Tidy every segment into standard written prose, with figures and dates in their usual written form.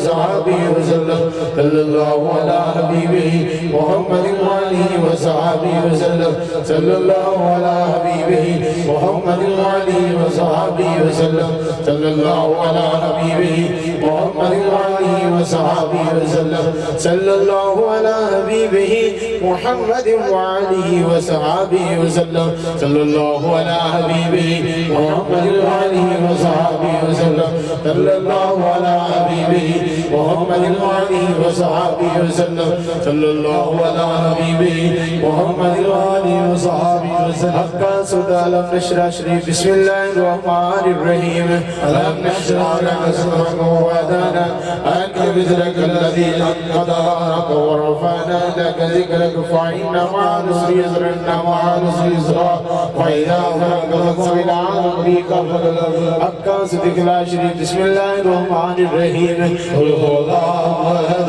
وصحبه وسلم صلى الله على حبيبه محمد وآله وصحبه وسلم صلى الله على حبيبه محمد وآله وصحبه وسلم صلى الله على حبيبه محمد وآله وصحبه وسلم صلى الله على حبيبه محمد وآله وصحبه وسلم صلى الله على حبيبه محمد وآله وصحبه وسلم صلى الله على حبيبه محمد وآله وصحبه وسلم صلى الله على حبيبه محمد وآله وصحبه وسلم حقا صدى لم نشرح شريف بسم الله الرحمن الرحيم ألم نشرح لك صدرك ووضعنا عنك وزرك الذي أنقض ظهرك ورفعنا لك ذكرك فإن مع العسر يسرا إن مع العسر يسرا فإذا فرغت فانصب إلى ربك فارغب حقا صدق لا شريك بسم الله الرحمن الرحيم قل هو الله أحد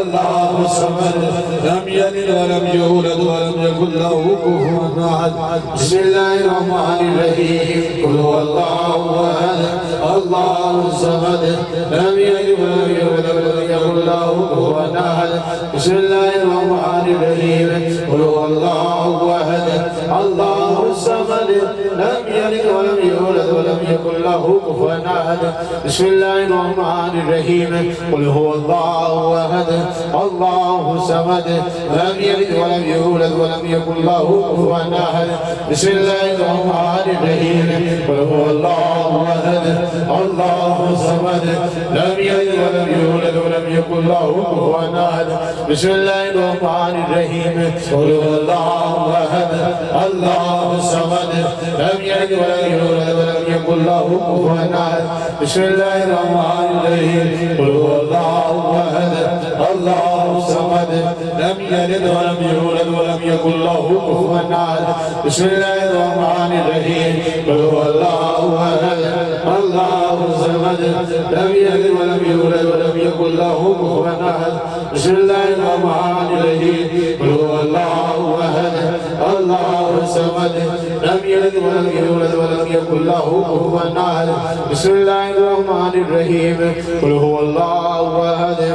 الله الصمد لم يلد ولم يولد ولم يكن له كفوا أحد بسم الله الرحمن الرحيم قل هو الله أحد الله الصمد لم يلد ولم يولد ولم يكن له كفوا أحد بسم الله الرحمن الرحيم قل هو الله أحد الله الصمد لم يلد ولم يولد ولم يكن له كفوا أحد بسم الله الرحمن الرحيم قل هو الله أحد الله الصمد لم يلد ولم يولد ولم يكن له كفوا أحد بسم الله الرحمن الرحيم قل هو الله أحد الله الصمد لم يلد ولم يولد ولم يكن له كفوا أحد بسم الله الرحمن الرحيم قل هو الله أحد الله الصمد لم يلد ولم يولد ولم يكن له كفوا أحد بسم الله الرحمن الرحيم قل هو الله أحد الله الصمد لم يلد ولم يولد ولم يكن له كفوا أحد بسم الله الرحمن الرحيم قل هو الله أحد الله الصمد لم يلد ولم يولد ولم يكن له كفوا أحد بسم الله الرحمن الرحيم قل هو الله أحد الله الصمد لم يلد ولم يولد ولم يكن له كفوا أحد بسم الله الرحمن الرحيم قل هو الله أحد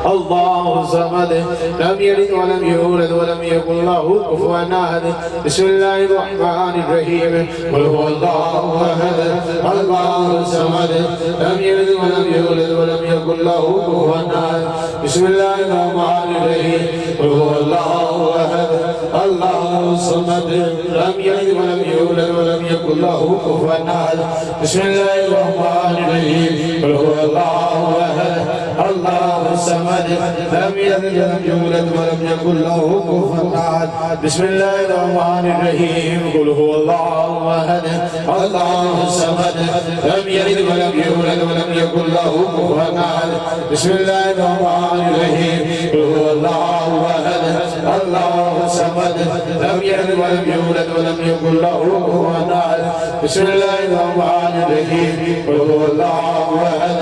الله الصمد لم يلد ولم يولد ولم يكن له كفوا أحد بسم الله الرحمن الرحيم قل هو الله أحد الله الصمد لم يلد ولم يولد ولم يكن له كفوا أحد بسم الله الرحمن الرحيم قل هو الله أحد الله الصمد لم يلد ولم يولد ولم يكن له كفوا أحد بسم الله الرحمن الرحيم قل هو الله أحد الله الصمد لم يلد ولم يولد ولم يكن له كفوا أحد بسم الله الرحمن الرحيم قل هو الله أحد الله الصمد لم يلد ولم يولد ولم يكن له كفوا أحد بسم الله الرحمن الرحيم قل هو الله أحد الله الصمد لم يلد ولم يولد ولم يكن له كفوا أحد بسم الله الرحمن الرحيم قل هو الله أحد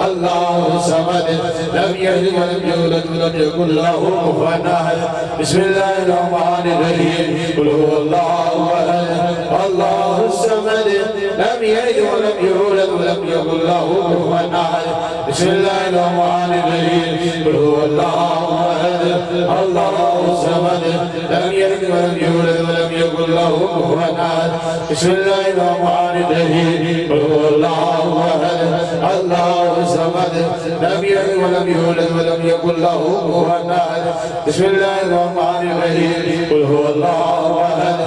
الله الصمد لم يلد ولم يولد ولم يكن له كفوا أحد بسم الله الرحمن الرحيم قل هو الله أحد الله الصمد لم يلد ولم يولد ولم يكن له كفوا أحد بسم الله الرحمن الرحيم قل هو الله أحد الله الصمد لم يلد ولم يولد ولم يكن له كفوا أحد بسم الله الرحمن الرحيم قل هو الله أحد الله الصمد لم يلد ولم يولد ولم يكن له كفوا أحد بسم الله الرحمن الرحيم قل هو الله أحد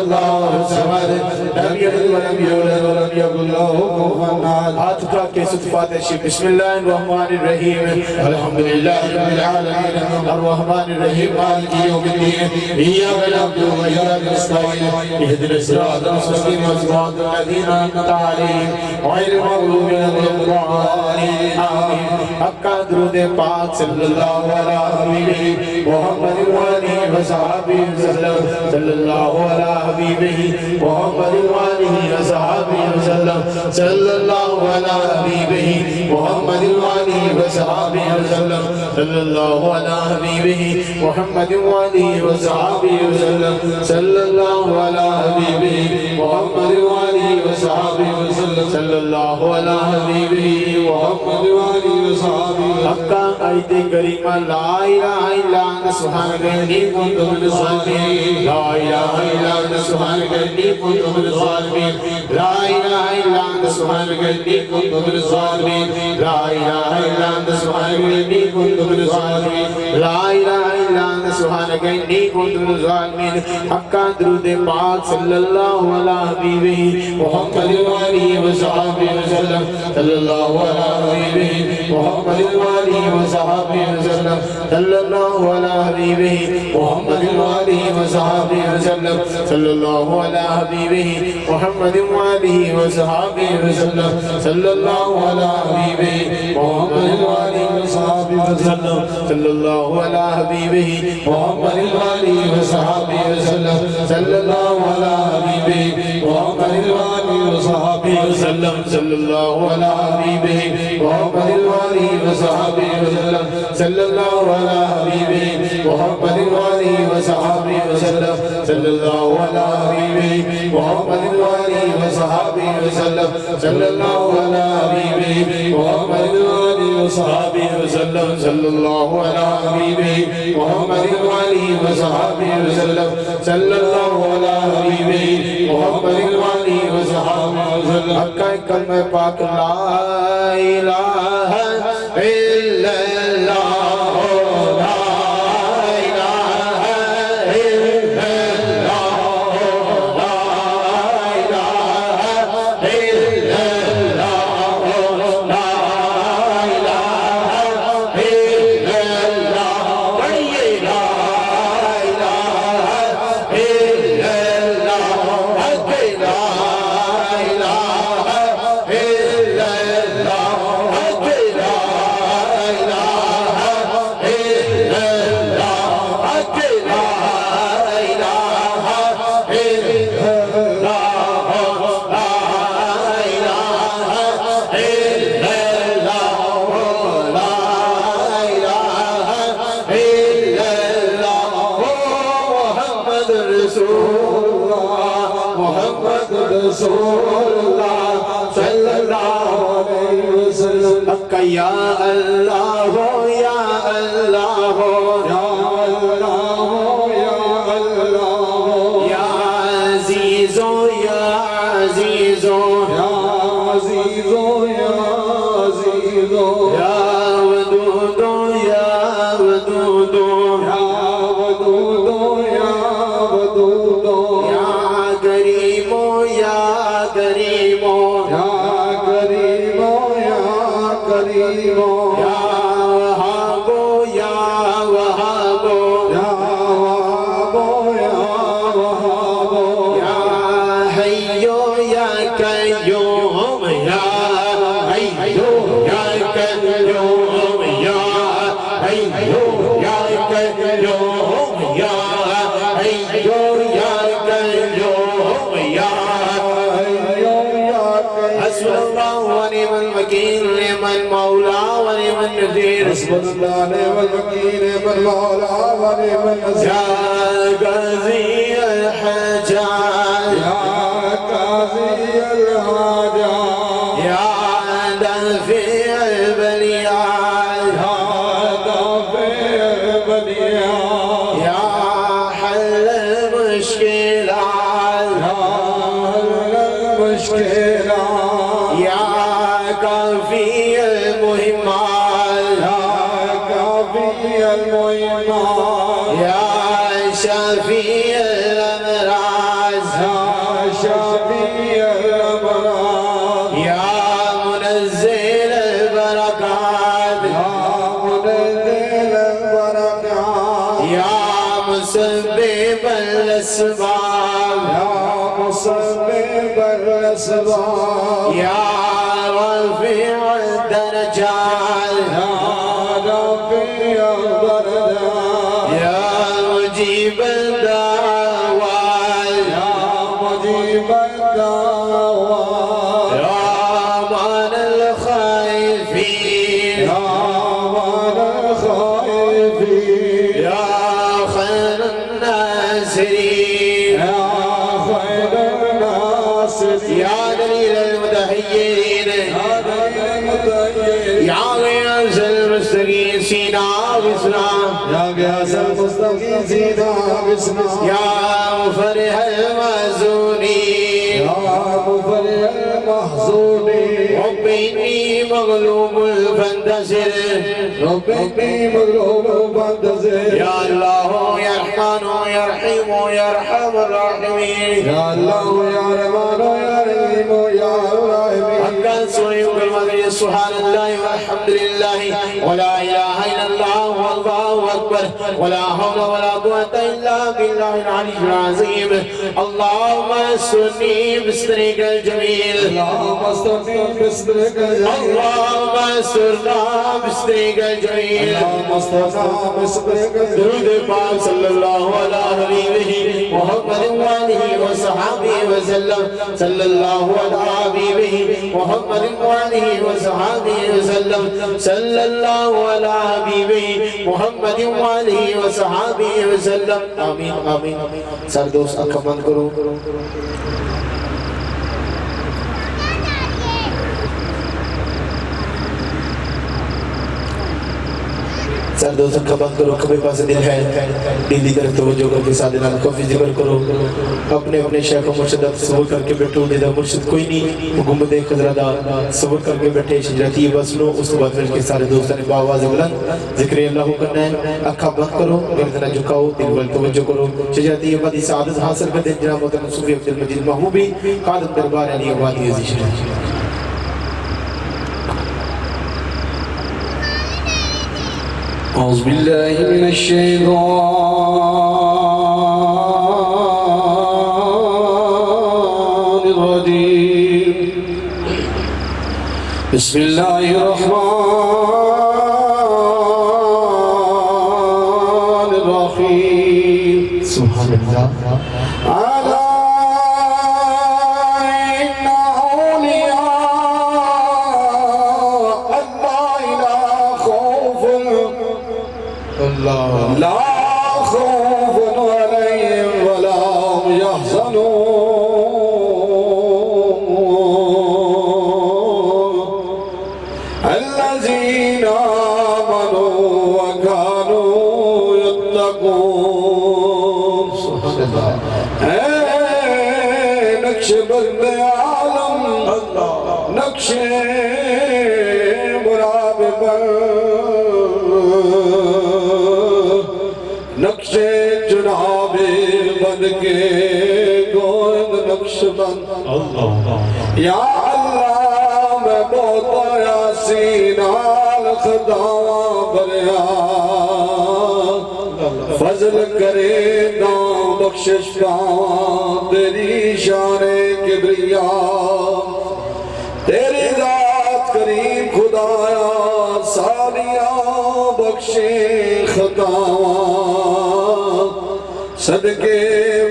الله الصمد لم يلد ولم يولد ولم يكن له كفوا أحد हाथ उठा के सुतफात शिव बिस्मिल्लाहिर्रहमानिर्रहीम अल्हम्दुलिल्लाहि रब्बिल आलमीन अर्रहमानिर रहीम मालिकि यौमिद्दीन इय्याका नअबुदु व इय्याका नस्तईन इहदिनस सिरातल मुस्तकीम सिरातल लज़ीना अनअमता अलैहिम गैरिल मग़लूबि अलैहिम वलद्दालीन आमीन हक्का दुरूद पाक सल्लल्लाहु अलैहि मुहम्मद व आलिहि व सहाबिहि वसल्लम सल्लल्लाहु अलैहि हबीबिहि मुहम्मद व आलिहि वालिहि वसहबिहि वसल्लम सल्लल्लाहु अला हबीबिहि मुहम्मद वालिहि वसहबिहि वसल्लम सल्लल्लाहु अला हबीबिहि मुहम्मद वालिहि वसहबिहि वसल्लम सल्लल्लाहु अला हबीबिहि मुहम्मद वालिहि वसहबिहि वसल्लम सल्लल्लाहु अला हबीबिहि मुहम्मद वालिहि वसहबिहि हक्का आयते करीमा ला इलाहा इल्ला अंत सुब्हानका इन्नी कुन्तु मिनज़ ज़ालिमीन ला इलाहा इल्ला अंत सुब्हानका इन्नी कुन्तु मिनज़ ज़ालिमीन ला इलाहा इल्ला अंत सुब्हानका इन्नी कुन्तु मिनज़ ज़ालिमीन ला इलाहा इल्ला अंत सुब्हानका इन्नी कुन्तु मिनज़ ज़ालिमीन ला इलाहा इल्ला अंत सुब्हानका इन्नी कुन्तु मिनज़ ज़ालिमीन हक्का दुरूद पाक सल्लल्लाहु अला हबीबिहि मुहम्मद वालिहि वसहबिहि वसल्लम सल्लल्लाहु अला हबीबिहि मुहम्मद वालिहि वसहबिहि वसल्लम सल्लल्लाहु अला हबीबिहि मुहम्मद वालिहि वसहबिहि वसल्लम सल्लल्लाहु अला हबीबिहि मुहम्मद वालिहि वसहबिहि वसल्लम सल्लल्लाहु अला हबीबिहि मुहम्मद वालिहि वसहबिहि वसल्लम सल्लल्लाहु अला हबीबिहि मुहम्मद वालिहि वसहबिहि वसल्लम सल्लल्लाहु अला हबीबिहि मुहम्मद वालिहि वसहबिहि वसल्लम सल्लल्लाहु अला हबीबिहि मुहम्मद वालिहि वसहबिहि वसल्लम सल्लल्लाहु अला हबीबिहि मुहम्मद वालिहि वसहबिहि वसल्लम सल्लल्लाहु अला हबीबिहि मुहम्मद वालिहि वसहबिहि वसल्लम सल्लल्लाहु अला हबीबिहि मुहम्मद वालिहि वसहबिहि वसल्लम सल्लल्लाहु अला हबीबिहि मुहम्मद वालिहि वसहबिहि वसल्लम सल्लल्लाहु अला हबीबिहि मुहम्मद वालिहि वसहबिहि वसल्लम हक्का कलमा पाक ला इलाहा इल्लल्लाह या अल्लाह या अल्लाह या अल्लाह या अल्लाह या अज़ीज़ो या अज़ीज़ो या अज़ीज़ो या अज़ीज़ो या वदूदो या वदूदो या वदूदो या वदूदो या करीमो या करीमो या करीमो करीमो या वहाबो या वहाबो या वहाबो या वहाबो या हय्यो या कय्यूम या हय्यो या कय्यूम या हय्यो या कय्यूम या हय्यो या कय्यूम या हय्यो या हस्बुल्लाहु व निअमल वकील निअमल मौला व निअमन नज़ीर हस्बुल्लाह निअमल वकील निअमल मौला व निअमन नज़ीर या गाज़ी अल हजाज या गाज़ी अल हजाज या दाफ़ी अल बलियात या दाफ़ी अल बलियात या हल मुश्किलात या हल मुश्किलात या काफ़ी अल मुहिम्मात या काफ़ी अल मुहिम्मात या शाफ़ी अल अमराज़ या शाफ़ी अल अमराज़ या मुनज़्ज़िल अल बरकात या मुनज़्ज़िल अल बरकात या मुसब्बिब अल अस्बाब या मुसब्बिब अल अस्बाब या राफ़िअ अल दरजात या राफ़िअ अल दरजात या मुजीब अद दावात या मुजीब अद दावात मुस्तगी सीना बिस्ना या गियासल मुस्तगी सीना बिस्ना या मुफरिहल महज़ूनी या मुफरिहल महज़ूनी रब्बी मग़लूबुल फंतसिर रब्बी मग़लूबुल फंतसिर या अल्लाह या रहमान या रहीम या अरहमर राहिमीन या अल्लाह या रहमान या रहीम या राहिमीन अक्कल सोई कलमा सुब्हानल्लाह वल्हम्दुलिल्लाह वला इलाहा इल्लल्लाह वल्लाहु अकबर वला हौला वला कुव्वता इल्ला बिल्लाहिल अलिय्यिल अज़ीम अल्लाहुम्मा सुन्नी बिस्रिकल जमील अल्लाहुम्मा सुन्नी बिस्रिकल जमील अल्लाहुम्मा सुरना बिस्रिकल जमील अल्लाहुम्मा सुरना बिस्रिकल जमील दुरूद पाक सल्लल्लाहु अला हबीबिही मुहम्मद व आलिहि व सहाबिहि व सल्लम सल्लल्लाहु अला हबीबिही मुहम्मद व आलिहि व सहाबिहि व सल्लम सल्लल्लाहु अला हबीबिही मुहम्मद व आलिहि व सहाबिहि व सल्लम आमीन आमीन सर दोस्त आंखें बंद करो सर दोस्तों खबर करो खबे पास दिल है दिल की तरफ तवज्जो करके सादे नाल काफी जिक्र करो अपने अपने शेख मुर्शिद सबर करके बैठो उन्हें मुर्शिद कोई नहीं गुंबद खजरा दा सबर करके बैठे शजरती बस लो उस बाद फिर के सारे दोस्तों ने आवाज बुलंद जिक्र अल्लाह करना है आंखें बंद करो गर्दन झुकाओ दिल पर तवज्जो करो शजरती अबदी सादत हासिल कर दे जनाब मोहतरम सूफी अब्दुल मजीद महबूबी कादम दरबार अली आबादी अजीज أعوذ بالله من الشيطان الرجيم بسم الله الرحمن الرحيم سبحان الله لا خوف عليهم ولا هم يحزنون الذين آمنوا وكانوا يتقون نقشبند عالم نقش مرابب नक्शे चुनावे बन के गोंद नक्शबंद या अल्लाह मैं बहुत यासीनाल खुदावा बरया फजल करे ना बख्शिश पावा तेरी शाने किबरिया तेरी जात करीम खुदाया सारिया बख्शे खतावा सदके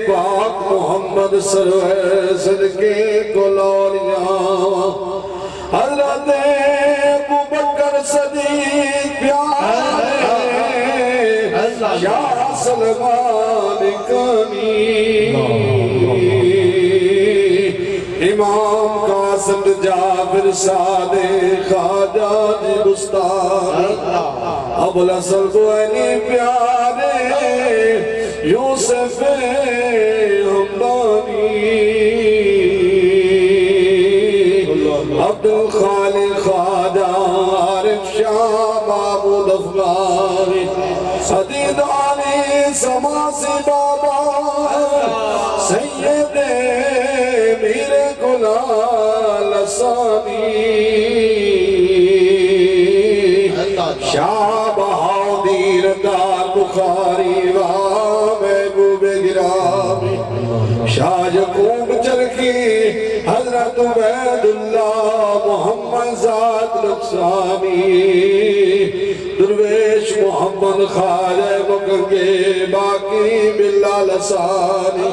पाक मोहम्मद सरवर सदके गुलालिया हज़रत अबू बकर सदीक प्यारे शाह सलमान कनी इमाम कासिम जाफर सादे ख्वाजा जी बुस्तामी अबुल हसन अली प्यारे यूसुफ हमदानी अब्दुल खालिक ख्वाजा आरिफ शाह महमूद अफगानी सदीद अली समासी बाबा सैयद मीर गुलाल सानी शाह बहादुर दार बुखारी शाह यकूब चरखी हजरत उबैदुल्लाह मोहम्मद ज़ाद लक्सामी दुर्वेश मोहम्मद खाले मुकगे बाकी बिल्लाल सानी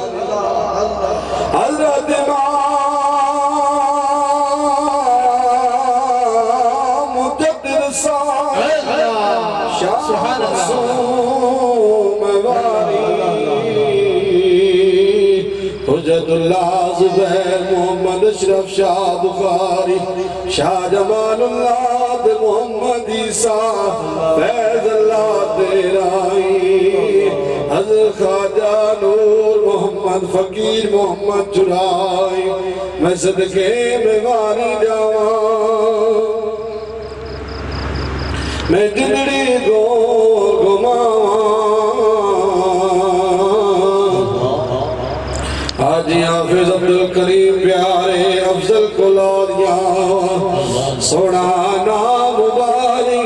हजरत इमाम मुजद्दिद सानी शाह हुज्जतुल्लाह ज़ुबैर मोहम्मद अशरफ शाह बुखारी शाह जमालुल्लाह मोहम्मद ईसा फैज अल्लाह तेरा हज़रत ख्वाजा नूर मोहम्मद फकीर मोहम्मद चुराई मैं सदके में वारी जावा मैं जिंदड़ी गोर घुमावा हाजी हाफिज अब्दुल करीम प्यारे अफजल कुलारिया सोना नाम बारी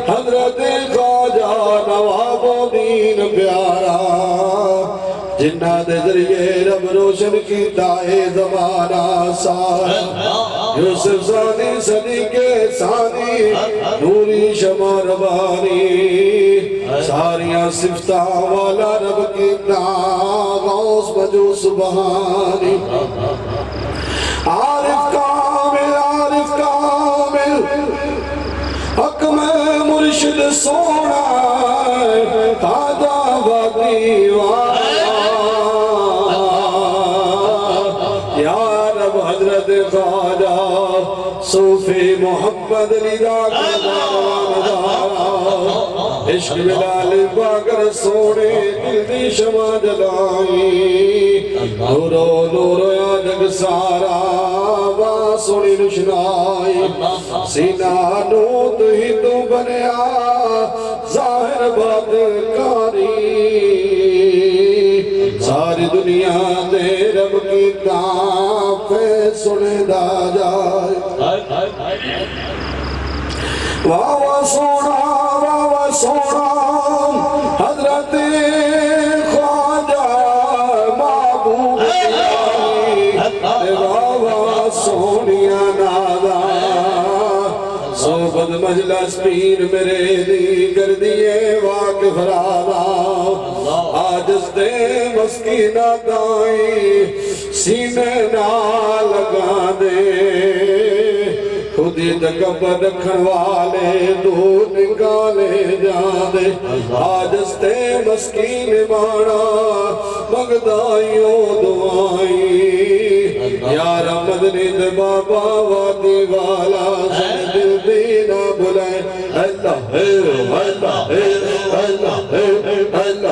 हजरत ख्वाजा नवाबुद्दीन प्यारा जिन्ना दे जरिए रब रोशन कीता है ज़माना सारा यूसुफ सानी सदी के सानी नूरी शमा रबानी सारियां सिफता वाला रब कीता गौस बजो सुबहानी आरिफ कामिल हक में मुर्शिद सोना ख्वाजा दीवाना या रब हजरत ख्वाजा सूफी मोहम्मद लिदा इश्क बिलाल बागर सोने दिल दी शमा जलाई नूरो नूरो या जग सारा वा सोनी रुशनाई सीना नूत ही तू बनया जाहिर बातिन कारी सारी दुनिया दे रब की ताफे सुनदा जाए वाह सोना हजरत ख्वाजा महबूब वाह सोनिया नादा सोबत मजलस पीर मेरे दी कर दिए वाकिफ रादा आजिज़ दे मस्कीना दाई सीने ना लगा दे खुदी तकबर रखन वाले दूर निकाले जादे आजिज़ दे मस्कीन माना मगदाइयों दुआई यार मदनी दे बाबा वादी वाला दिल दीना बुलाए अल्लाह अल्लाह अल्लाह अल्लाह अल्लाह अल्लाह अल्लाह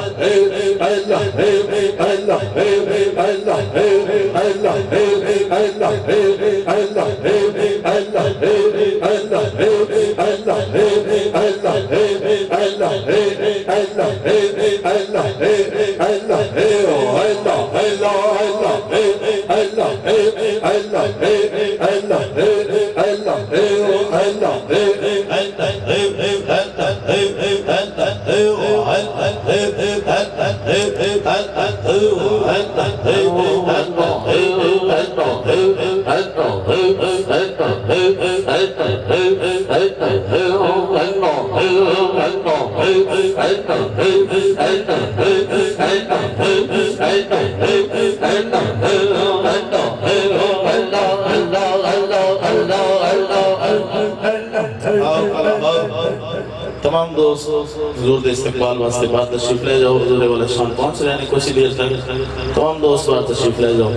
तमाम दोस्त हुजूर दे इस्तकबाल वास्ते बात तशरीफ ले जाओ हुजूर वाले शाम पहुंच रहे हैं कुछ देर तक तमाम दोस्त बात तशरीफ ले जाओ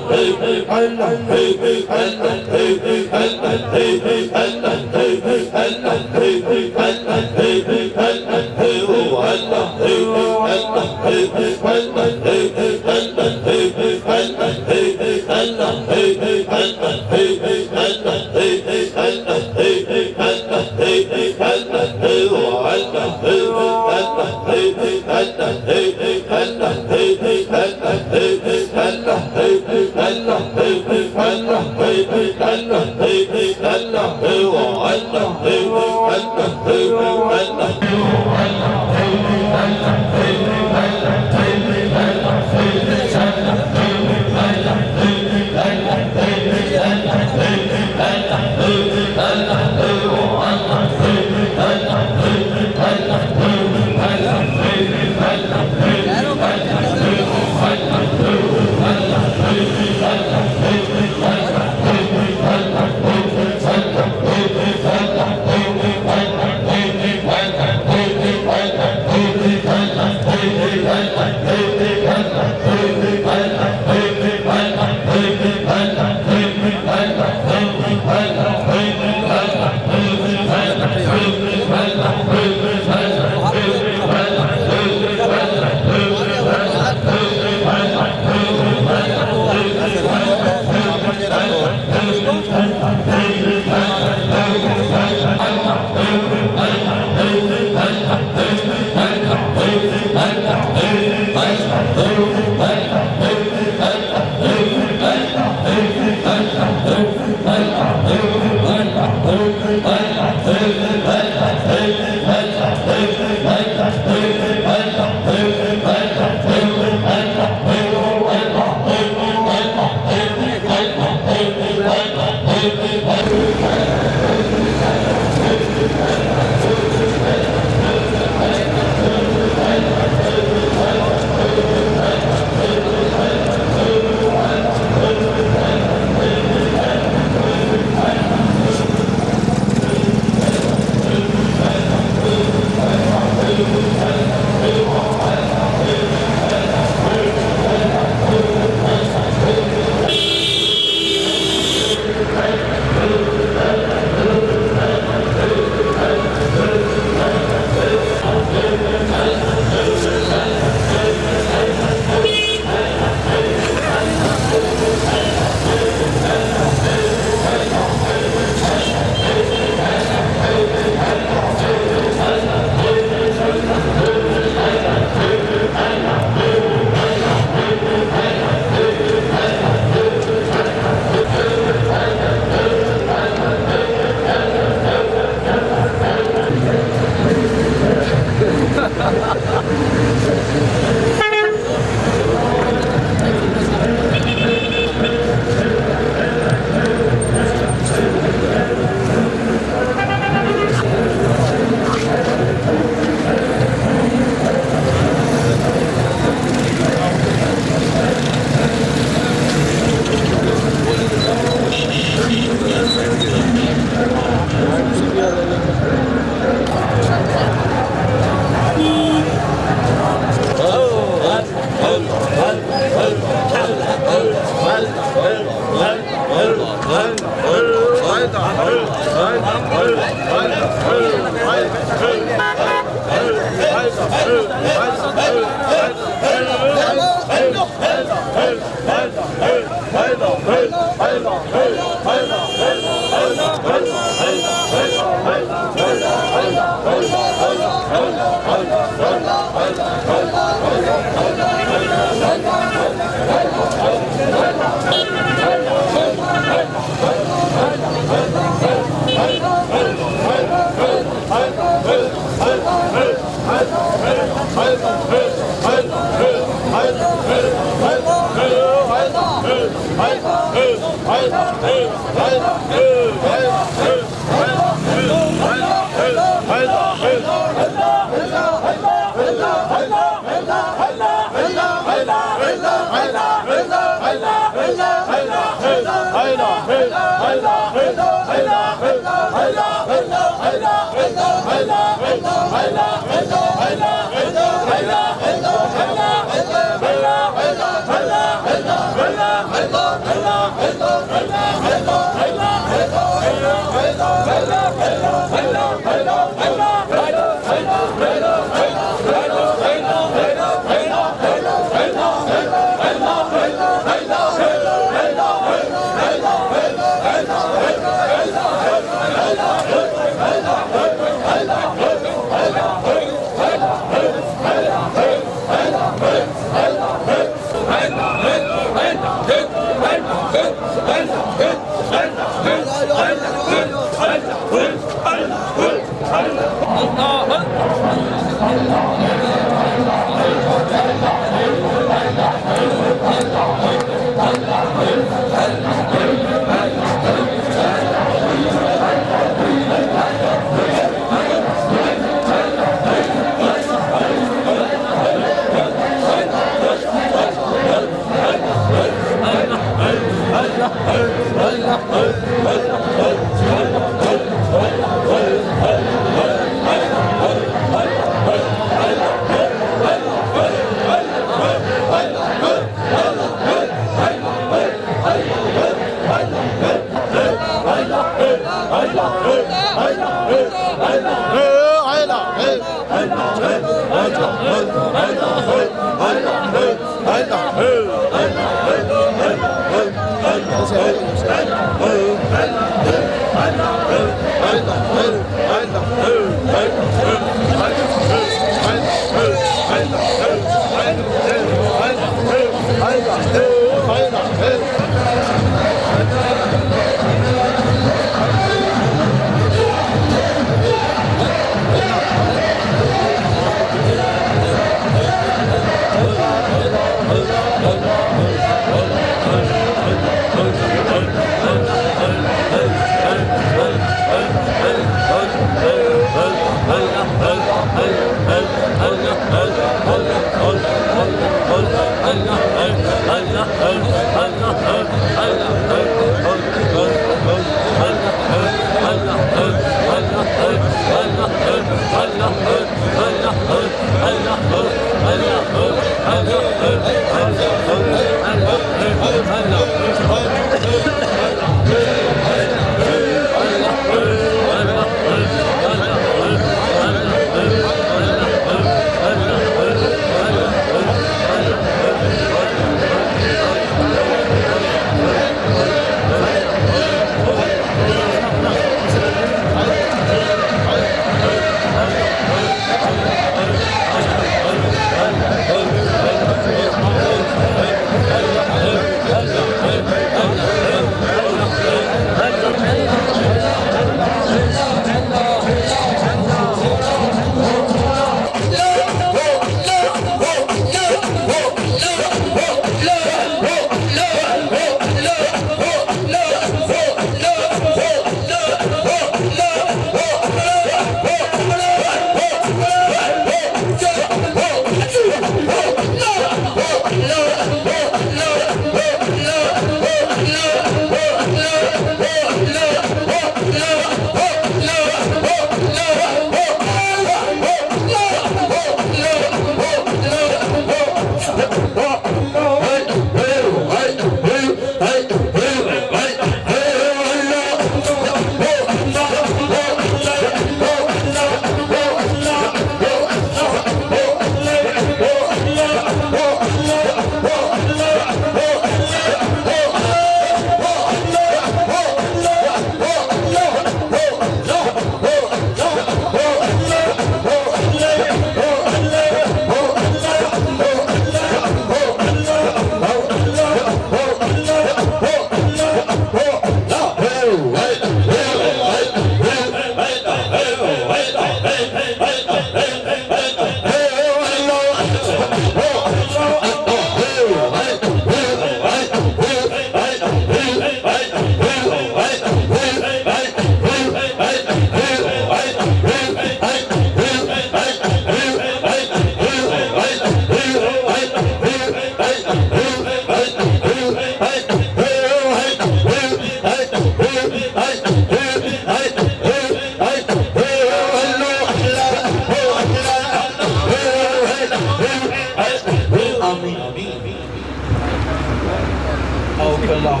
अल्लाह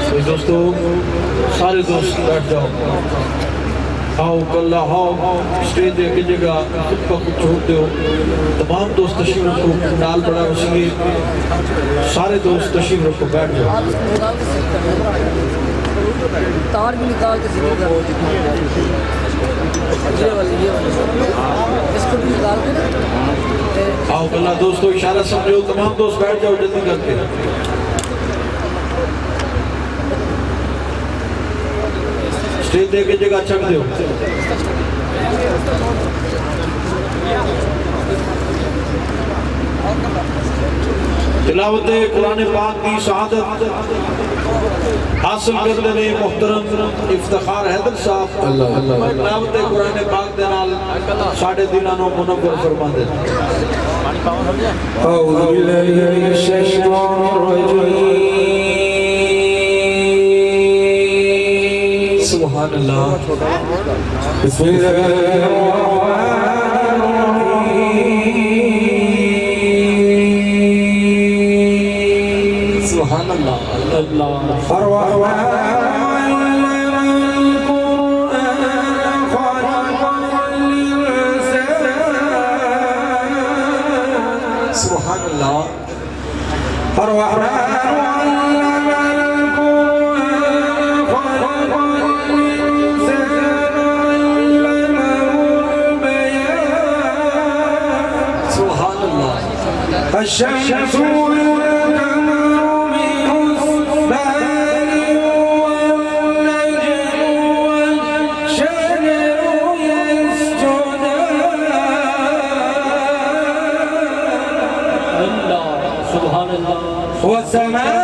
तो दोस्तों सारे दोस्त बैठ जाओ, आओ कल्ला आओ, स्टेज एक जगह खुतबा को छोड़ते हो, तमाम दोस्त तशरीफ रखो, नाल बड़ा वसी, सारे दोस्त तशरीफ रखो, बैठ जाओ। तार भी निकाल के इसको भी निकाल के आओ कल्ला दोस्तों, इशारा समझो, तमाम दोस्त बैठ जाओ जल्दी करके। स्टेज दे के जगह छक दो। तिलावत कुरान पाक की शहादत हासिल करते ने मुहतरम इफ्तिखार हैदर साहब तिलावत कुरान पाक दे नाल साढ़े दिलों को मुनव्वर फरमा दे। أعوذ بالله من الشيطان الرجيم सुभान अल्लाह। بسم الله الرحمن الرحيم सुभान अल्लाह। अल्लाह सुभान अल्लाह। الشمس والقمر بحسبان والنجم والشجر يسجدان सुभान अल्लाह والسماء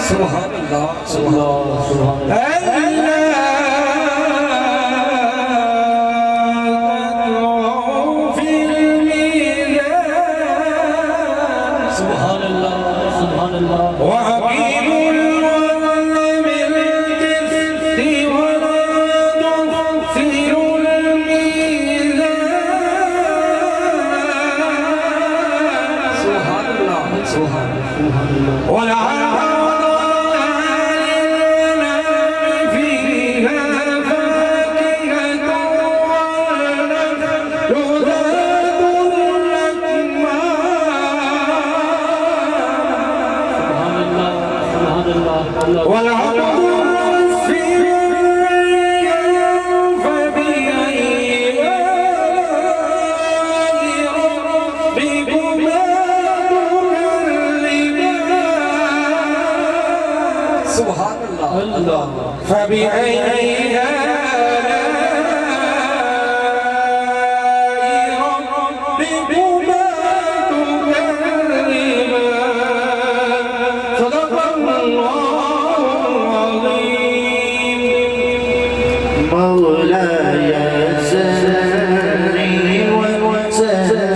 सुभान अल्लाह। सुभान सुभान अल्लाह। सुभान अल्लाह। وعقيم الوزن بالقسط ولا تخسر الميزان सुभान अल्लाह। सुभान अल्लाह। والعرض فيها فاكهة والنخل ذات الأكمام والعرض مسفر فبأي آلاء ربكما تكذبان सुभान अल्लाह। فبأي آلاء ربكما تكذبان صدق الله العظيم مولاي سلي وسلم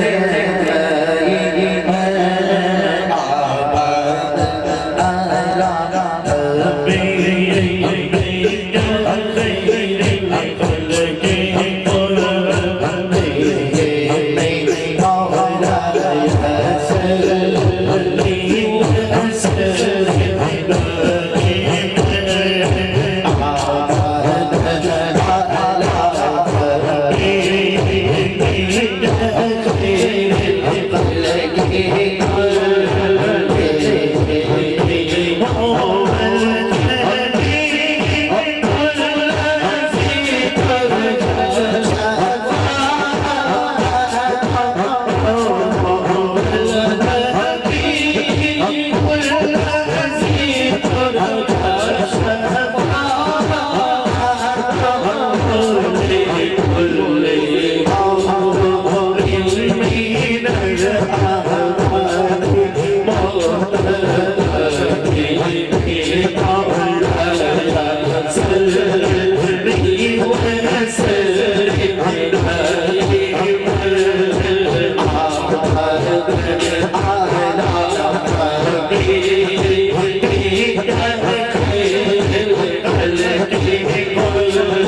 Thank you.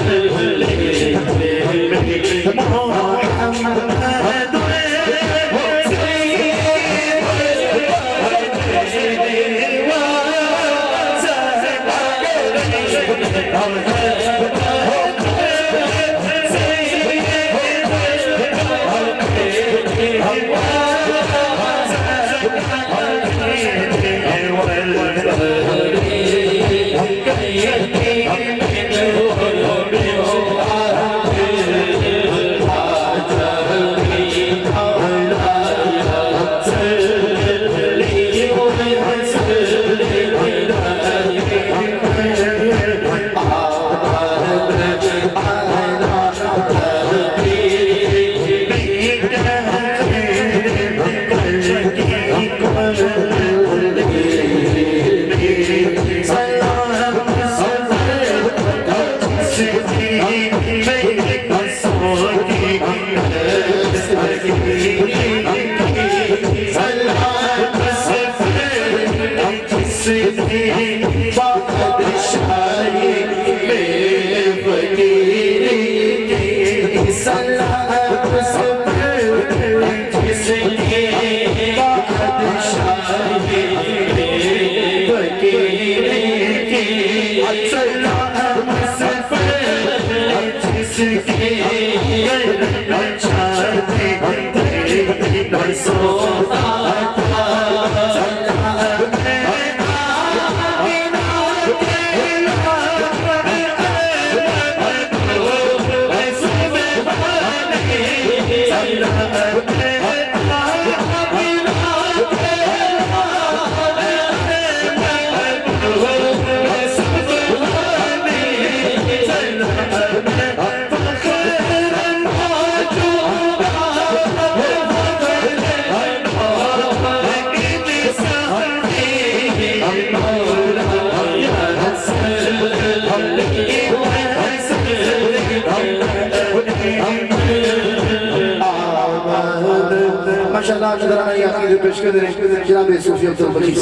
माशाअल्लाह आखिर पेश कर रहे हैं जनाब सूफी अब्दुल बलीग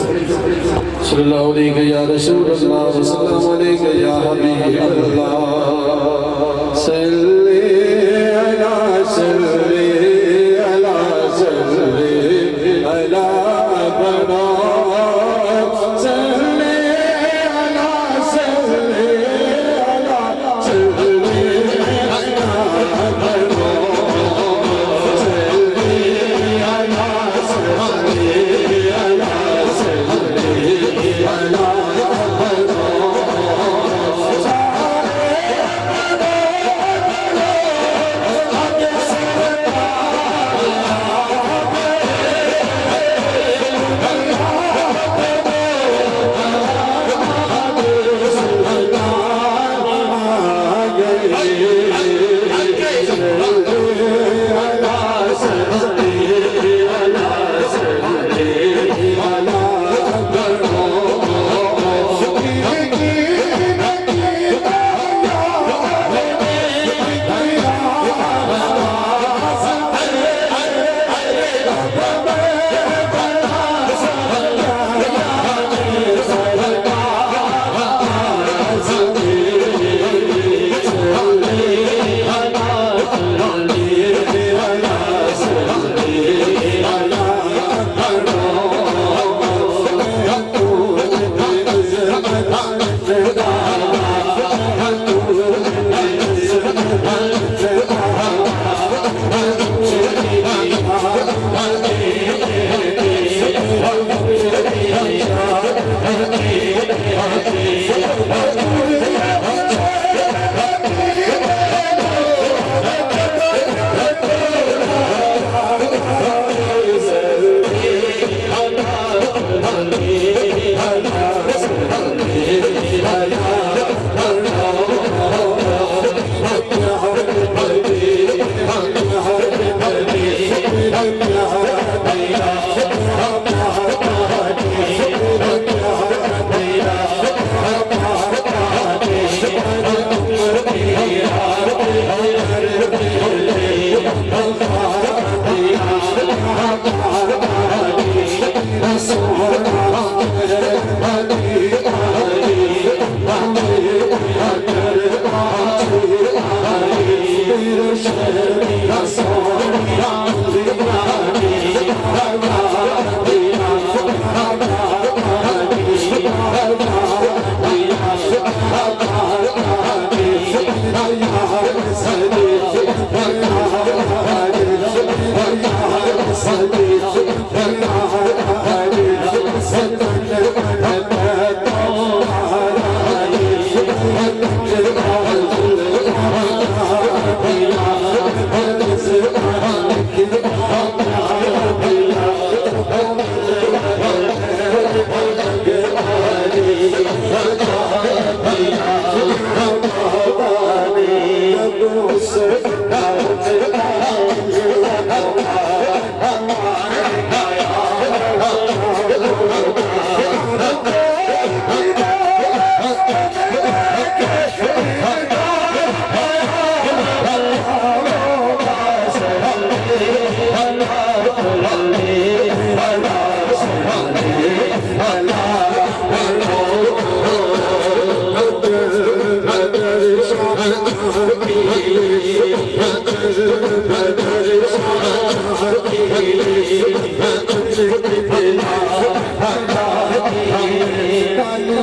सल्लल्लाहु अलैहि या रसूल अल्लाह सल्लल्लाहु अलैहि या हबीब अल्लाह सल्ली अला सल्ली अला सल्ली अला बना सल्ली अला सल्ली अला सल्ली अला बना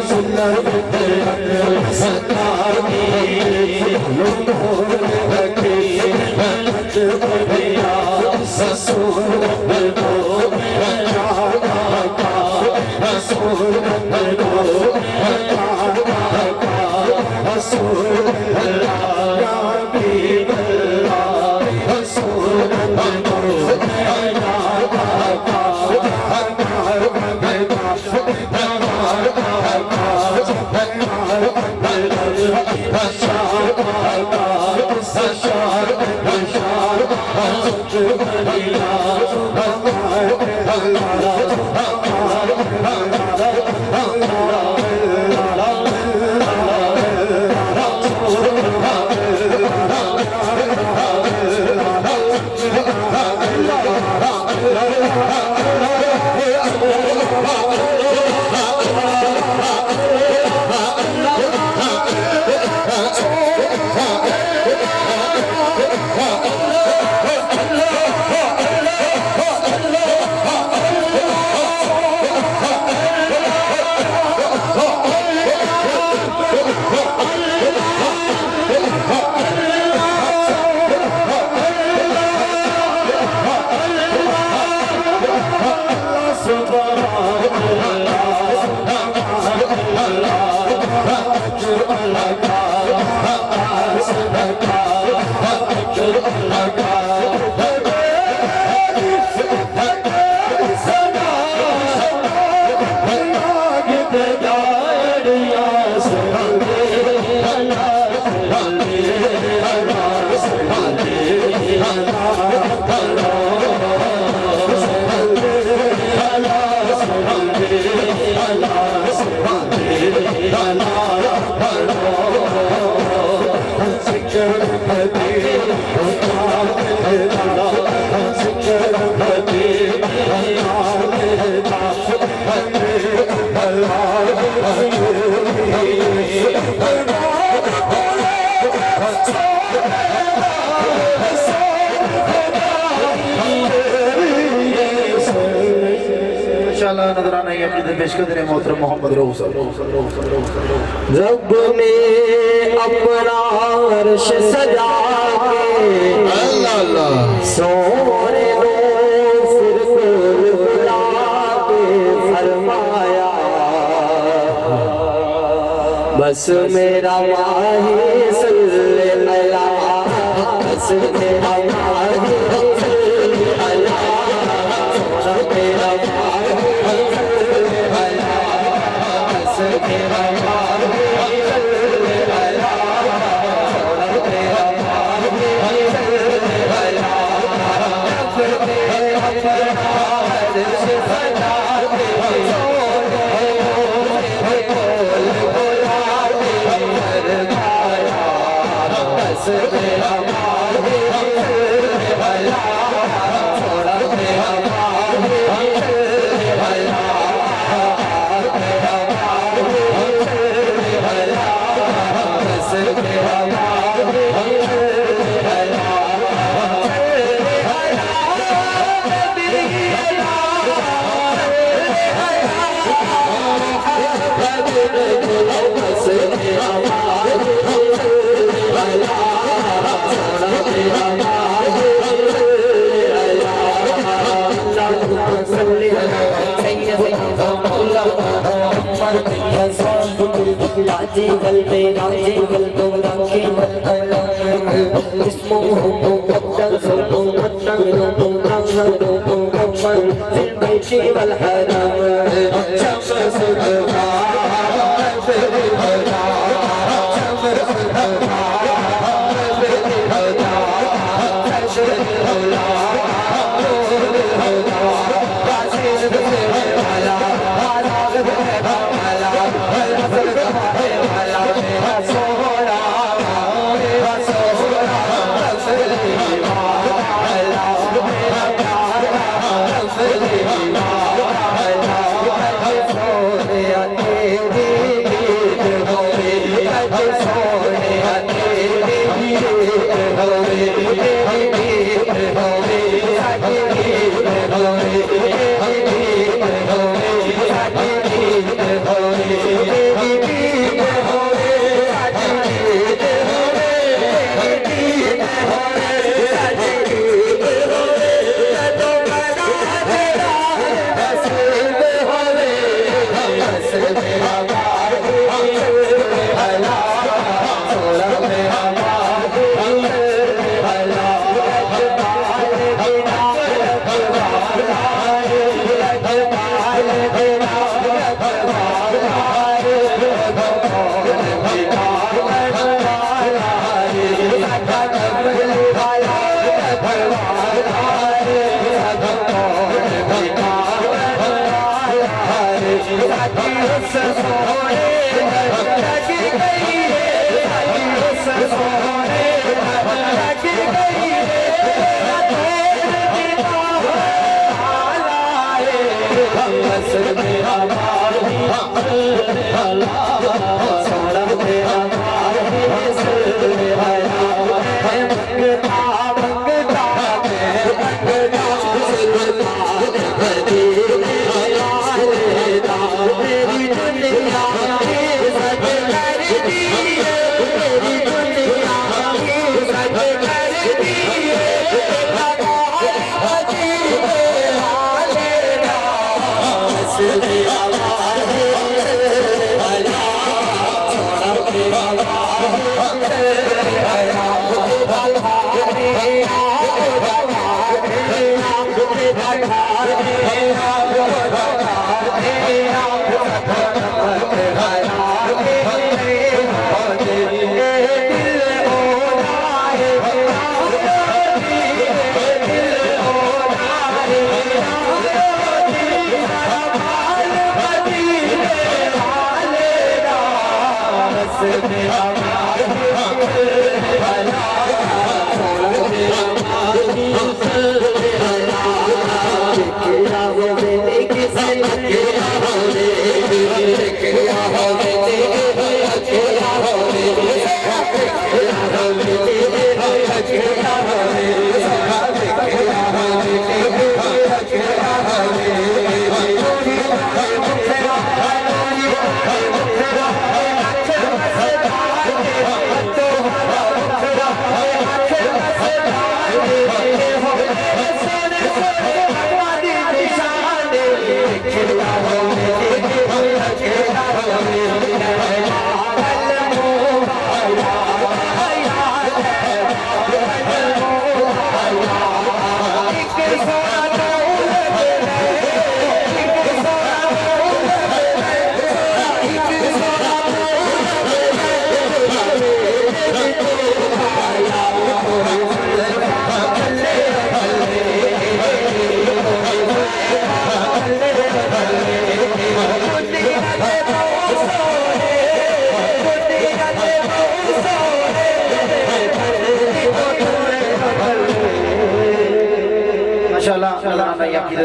सुन्नत नजराना ये अपनी पेश कर रहे मोहतरम मोहम्मद रऊफ रब ने अपना अर्श सजा के अल्लाह अल्लाह सोने दो फिर कुल बुला के फरमाया बस मेरा माही सल्ले अला बस मेरा माही सल्ले अला मेरा जीवल में जीवल तो रंगे इसमो हो पत्तल सो पत्तल रो रंग रो कमल फिर बैठे वल हरम शम्स सुधा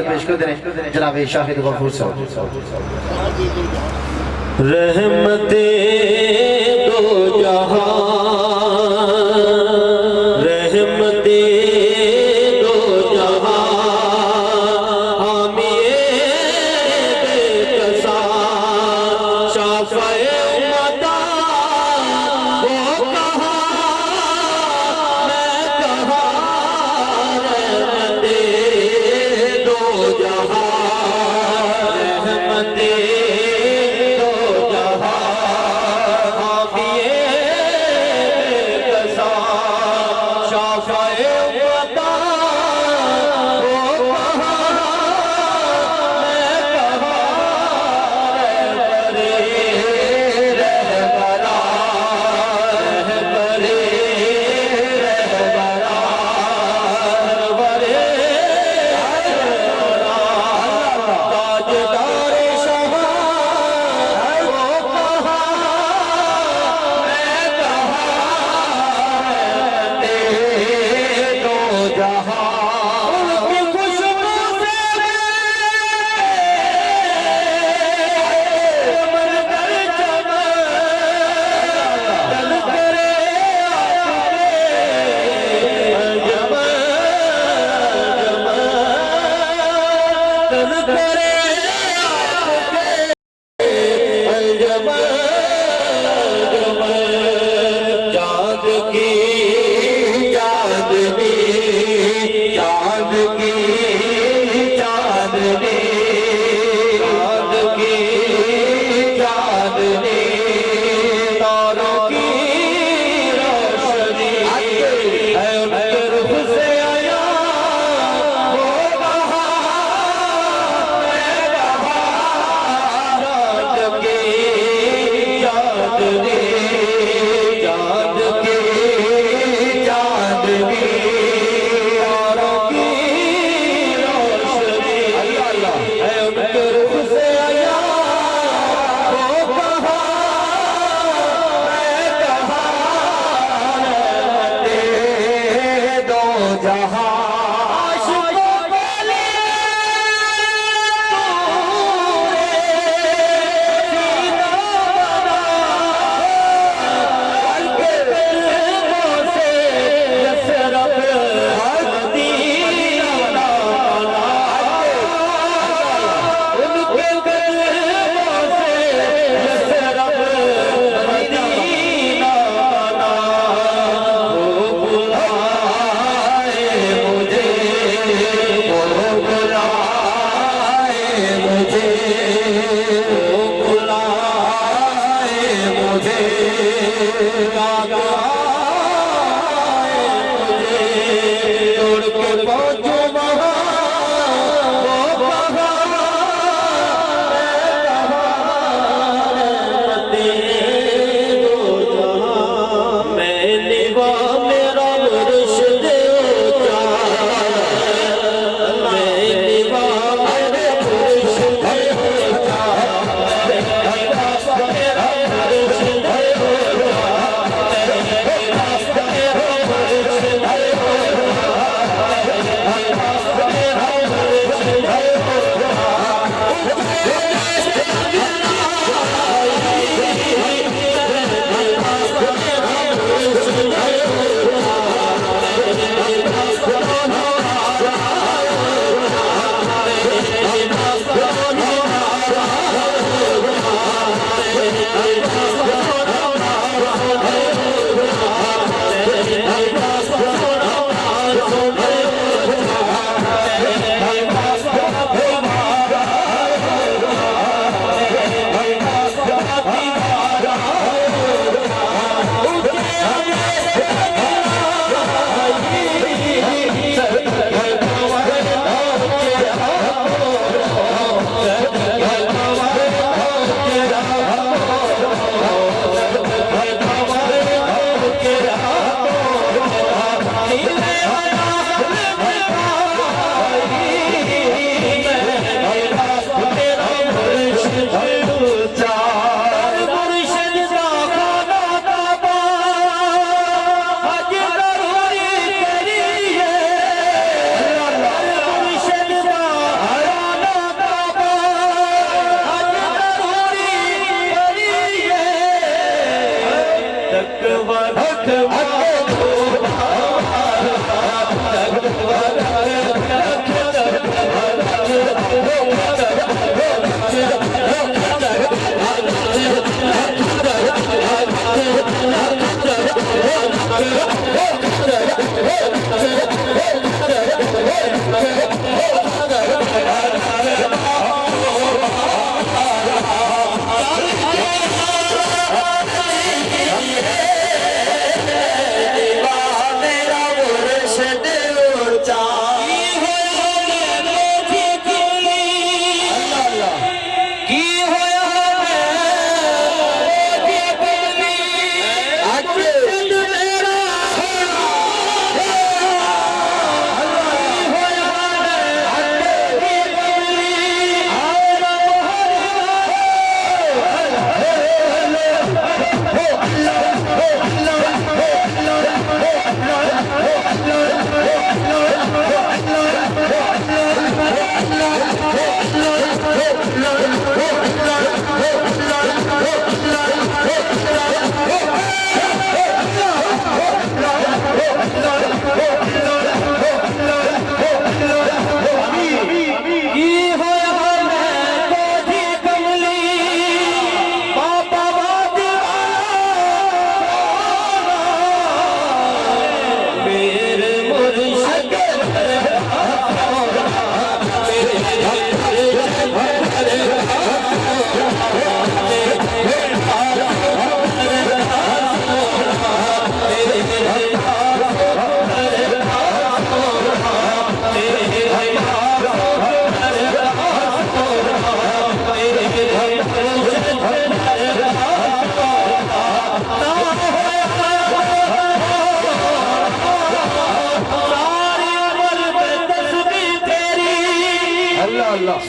पेश कर दें जनाब शाहिद गफूर साहब। रहमते दो जहां रहमते दो जहां हामिए बेकसा शाफ़ए उम्मता वो कहा मैं कहा रहमते दो जहां रहमते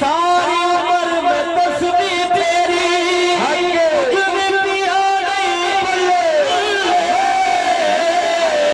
सारी